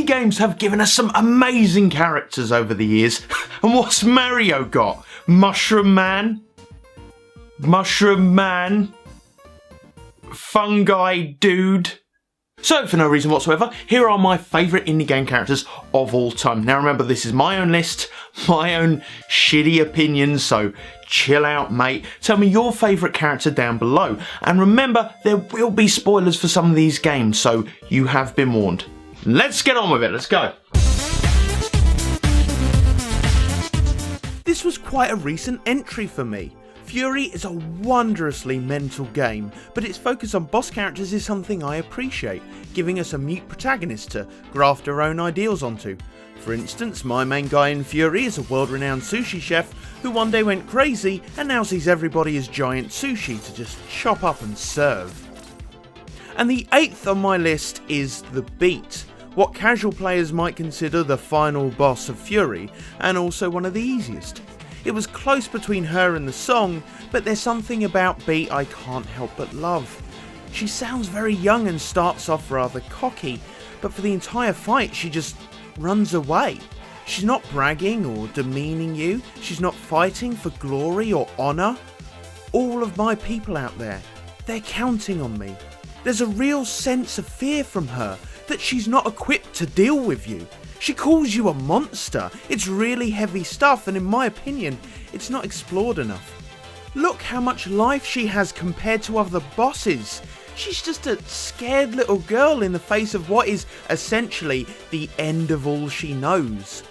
indie games have given us some amazing characters over the years. And what's Mario got? Mushroom Man? Mushroom Man? Fungi Dude? So, for no reason whatsoever, here are my favourite indie game characters of all time. Now remember, this is my own list, my own shitty opinions, so chill out, mate. Tell me your favourite character down below. And remember, there will be spoilers for some of these games, so you have been warned. Let's get on with it, let's go. This was quite a recent entry for me. Fury is a wondrously mental game, but its focus on boss characters is something I appreciate, giving us a mute protagonist to graft our own ideals onto. For instance, my main guy in Fury is a world-renowned sushi chef who one day went crazy and now sees everybody as giant sushi to just chop up and serve. And the 8th on my list is The Beat, what casual players might consider the final boss of Fury, and also one of the easiest. It was close between her and the song, but there's something about Beat I can't help but love. She sounds very young and starts off rather cocky, but for the entire fight she just runs away. She's not bragging or demeaning you, she's not fighting for glory or honour. All of my people out there, they're counting on me. There's a real sense of fear from her, that she's not equipped to deal with you. She calls you a monster. It's really heavy stuff, and in my opinion, it's not explored enough. Look how much life she has compared to other bosses. She's just a scared little girl in the face of what is essentially the end of all she knows.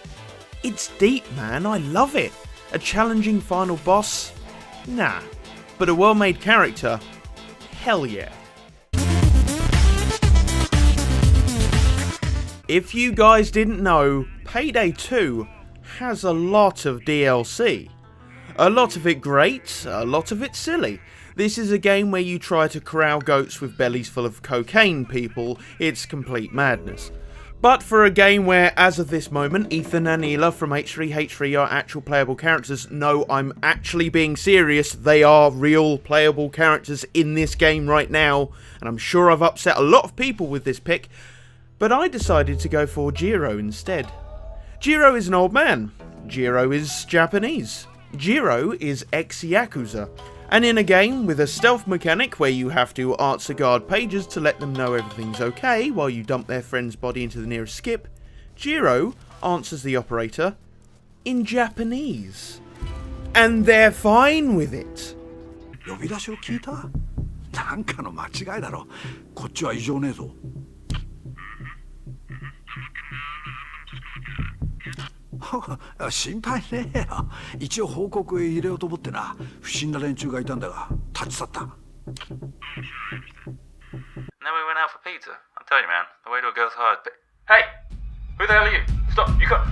It's deep, man, I love it. A challenging final boss? Nah. But a well-made character? Hell yeah. If you guys didn't know, Payday 2 has a lot of DLC. A lot of it great, a lot of it silly. This is a game where you try to corral goats with bellies full of cocaine, people. It's complete madness. But for a game where, as of this moment, Ethan and Ela from H3H3 are actual playable characters, no, I'm actually being serious, they are real playable characters in this game right now, and I'm sure I've upset a lot of people with this pick, but I decided to go for Jiro instead. Jiro is an old man. Jiro is Japanese. Jiro is ex-Yakuza. And in a game with a stealth mechanic where you have to answer guard pages to let them know everything's okay while you dump their friend's body into the nearest skip, Jiro answers the operator in Japanese. And they're fine with it. 呼び出しを聞いた？なんかの間違いだろ。こっちは異常ねえぞ。心配ねえよ。一応報告へ入れようと思ってな。不審な連中がいたんだが立ち去った。 And then we went out for pizza. I tell you, man, the way to a girl's heart. Hey, who the hell are you? Stop! You got.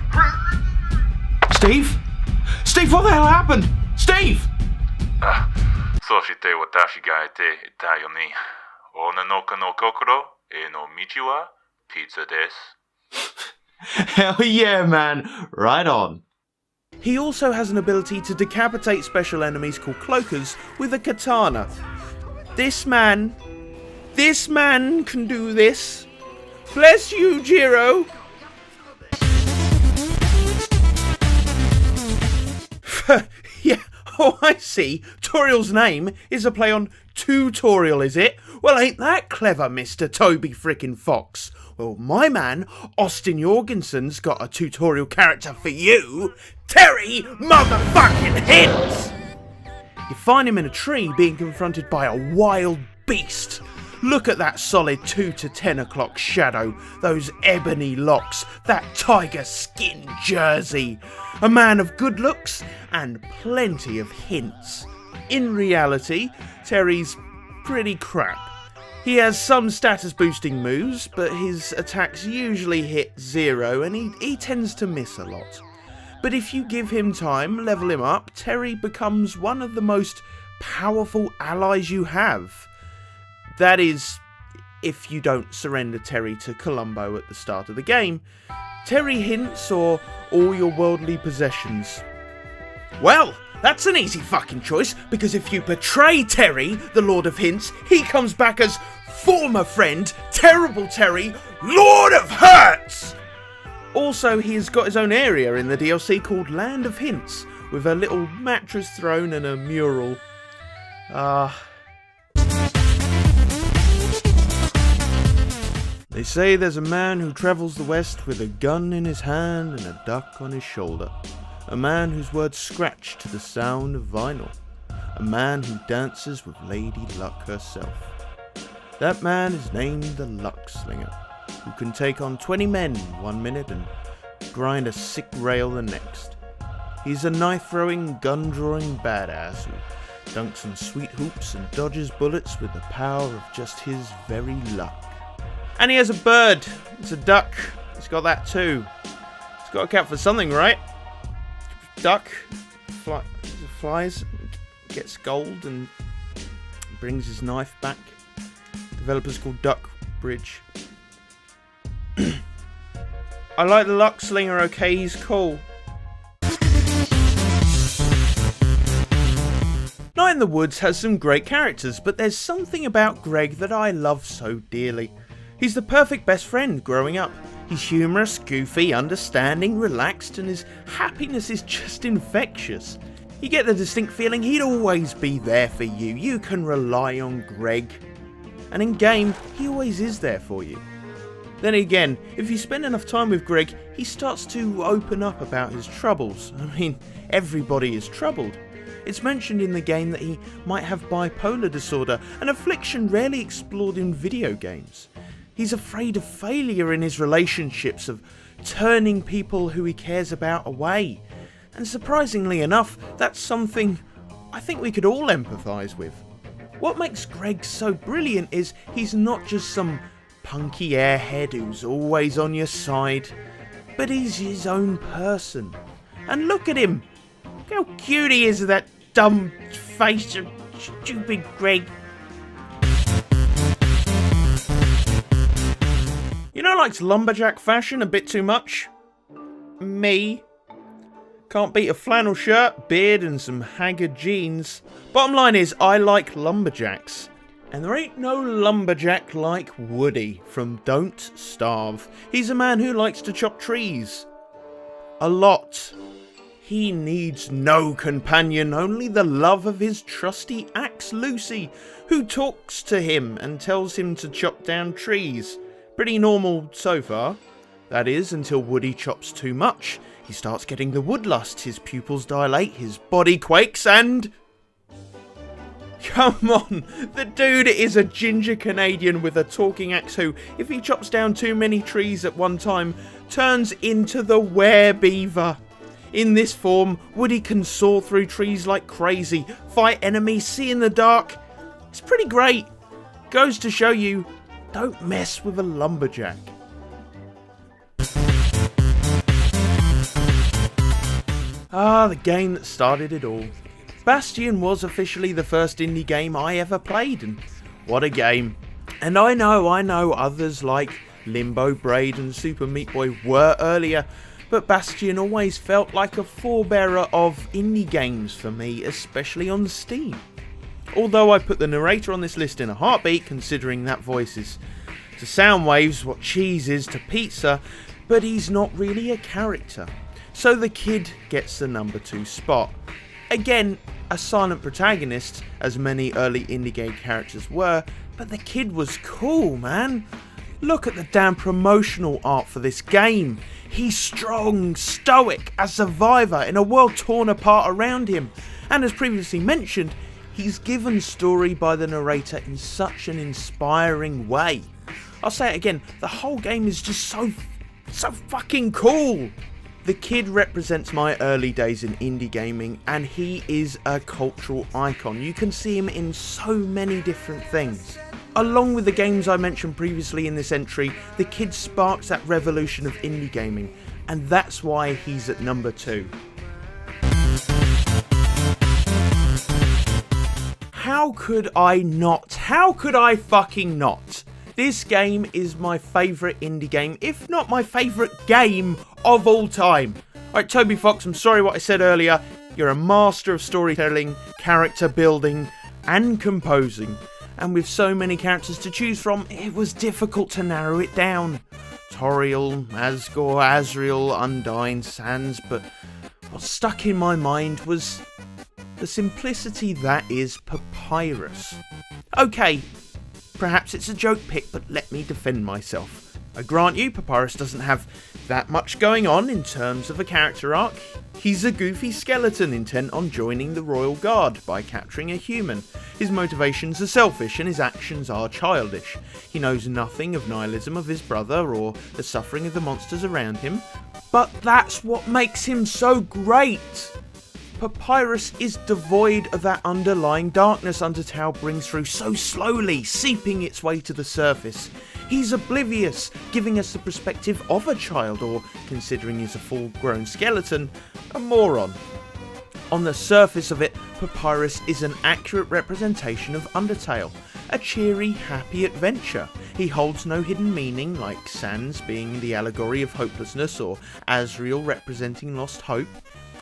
Steve? Steve, what the hell happened? Steve! そして私がいていたように、女の子の心への道はピザです。 Hell yeah, man. Right on. He also has an ability to decapitate special enemies called cloakers with a katana. This man can do this. Bless you, Jiro. Yeah, oh I see. Toriel's name is a play on tutorial, is it? Well, ain't that clever, Mr. Toby frickin' Fox. Well, my man, Austin Jorgensen's got a tutorial character for you. Terry motherfucking Hints! You find him in a tree being confronted by a wild beast. Look at that solid 2 to 10 o'clock shadow, those ebony locks, that tiger skin jersey. A man of good looks and plenty of hints. In reality, Terry's pretty crap. He has some status boosting moves, but his attacks usually hit 0 and he tends to miss a lot. But if you give him time, level him up, Terry becomes one of the most powerful allies you have. That is, if you don't surrender Terry to Columbo at the start of the game. Terry Hints or all your worldly possessions. Well, that's an easy fucking choice, because if you betray Terry, the Lord of Hints, he comes back as former friend, Terrible Terry, Lord of Hurts! Also, he's got his own area in the DLC called Land of Hints, with a little mattress throne and a mural. They say there's a man who travels the west with a gun in his hand and a duck on his shoulder. A man whose words scratch to the sound of vinyl. A man who dances with Lady Luck herself. That man is named the Luck Slinger, who can take on 20 men in 1 minute and grind a sick rail the next. He's a knife-throwing, gun-drawing badass who dunks some sweet hoops and dodges bullets with the power of just his very luck. And he has a bird. It's a duck. He's got that too. It's got to count for something, right? Duck flies, gets gold and brings his knife back. Developer's called Duck Bridge. I like the Luck Slinger, okay, he's cool. Night in the Woods has some great characters, but there's something about Greg that I love so dearly. He's the perfect best friend growing up. He's humorous, goofy, understanding, relaxed, and his happiness is just infectious. You get the distinct feeling he'd always be there for you. You can rely on Greg. And in game, he always is there for you. Then again, if you spend enough time with Greg, he starts to open up about his troubles. I mean, everybody is troubled. It's mentioned in the game that he might have bipolar disorder, an affliction rarely explored in video games. He's afraid of failure in his relationships, of turning people who he cares about away. And surprisingly enough, that's something I think we could all empathise with. What makes Greg so brilliant is he's not just some punky airhead who's always on your side, but he's his own person. And look at him! Look how cute he is with that dumb face of stupid Greg. You know, likes lumberjack fashion a bit too much? Me. Can't beat a flannel shirt, beard and some haggard jeans. Bottom line is, I like lumberjacks. And there ain't no lumberjack like Woody from Don't Starve. He's a man who likes to chop trees. A lot. He needs no companion, only the love of his trusty axe Lucy, who talks to him and tells him to chop down trees. Pretty normal so far. That is, until Woody chops too much. He starts getting the woodlust, his pupils dilate, his body quakes, and... Come on, the dude is a ginger Canadian with a talking axe who, if he chops down too many trees at one time, turns into the werebeaver. In this form, Woody can soar through trees like crazy, fight enemies, see in the dark. It's pretty great. Goes to show you, don't mess with a lumberjack. The game that started it all. Bastion was officially the first indie game I ever played, and what a game. And I know others like Limbo, Braid and Super Meat Boy were earlier, but Bastion always felt like a forebearer of indie games for me, especially on Steam. Although I put the narrator on this list in a heartbeat, considering that voice is to sound waves what cheese is to pizza, but he's not really a character. So the kid gets the number 2 spot. Again, a silent protagonist, as many early indie game characters were, but the kid was cool, man. Look at the damn promotional art for this game. He's strong, stoic, a survivor in a world torn apart around him. And as previously mentioned, he's given story by the narrator in such an inspiring way. I'll say it again, the whole game is just so fucking cool. The kid represents my early days in indie gaming, and he is a cultural icon. You can see him in so many different things. Along with the games I mentioned previously in this entry, the kid sparks that revolution of indie gaming, and that's why he's at number 2. How could I not? How could I fucking not? This game is my favourite indie game, if not my favourite game of all time. Alright, Toby Fox, I'm sorry what I said earlier. You're a master of storytelling, character building, and composing. And with so many characters to choose from, it was difficult to narrow it down. Toriel, Asgore, Azrael, Undyne, Sans, but what stuck in my mind was the simplicity that is Papyrus. Okay, perhaps it's a joke pick, but let me defend myself. I grant you, Papyrus doesn't have that much going on in terms of a character arc. He's a goofy skeleton intent on joining the Royal Guard by capturing a human. His motivations are selfish and his actions are childish. He knows nothing of nihilism of his brother or the suffering of the monsters around him. But that's what makes him so great! Papyrus is devoid of that underlying darkness Undertale brings through so slowly, seeping its way to the surface. He's oblivious, giving us the perspective of a child, or, considering he's a full-grown skeleton, a moron. On the surface of it, Papyrus is an accurate representation of Undertale, a cheery, happy adventure. He holds no hidden meaning, like Sans being the allegory of hopelessness, or Azrael representing lost hope.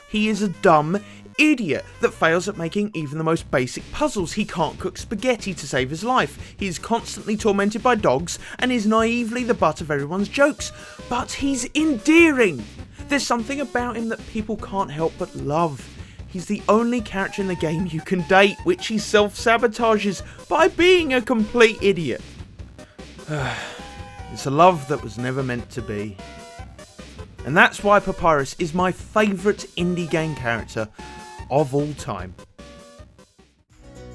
He is a dumb idiot that fails at making even the most basic puzzles. He can't cook spaghetti to save his life. He is constantly tormented by dogs and is naively the butt of everyone's jokes. But he's endearing. There's something about him that people can't help but love. He's the only character in the game you can date, which he self-sabotages by being a complete idiot. It's a love that was never meant to be. And that's why Papyrus is my favourite indie game character of all time.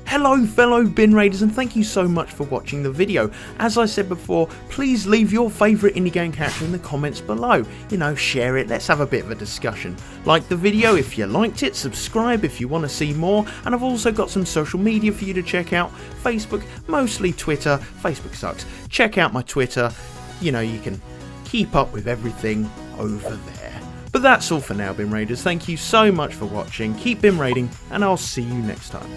Hello fellow bin raiders, and thank you so much for watching the video. As I said before, please leave your favourite indie game character in the comments below. You know, share it, let's have a bit of a discussion. Like the video if you liked it, subscribe if you want to see more, and I've also got some social media for you to check out. Facebook, mostly Twitter. Facebook sucks. Check out my Twitter. You know, you can keep up with everything over there. But that's all for now, bin raiders. Thank you so much for watching. Keep bin raiding, and I'll see you next time.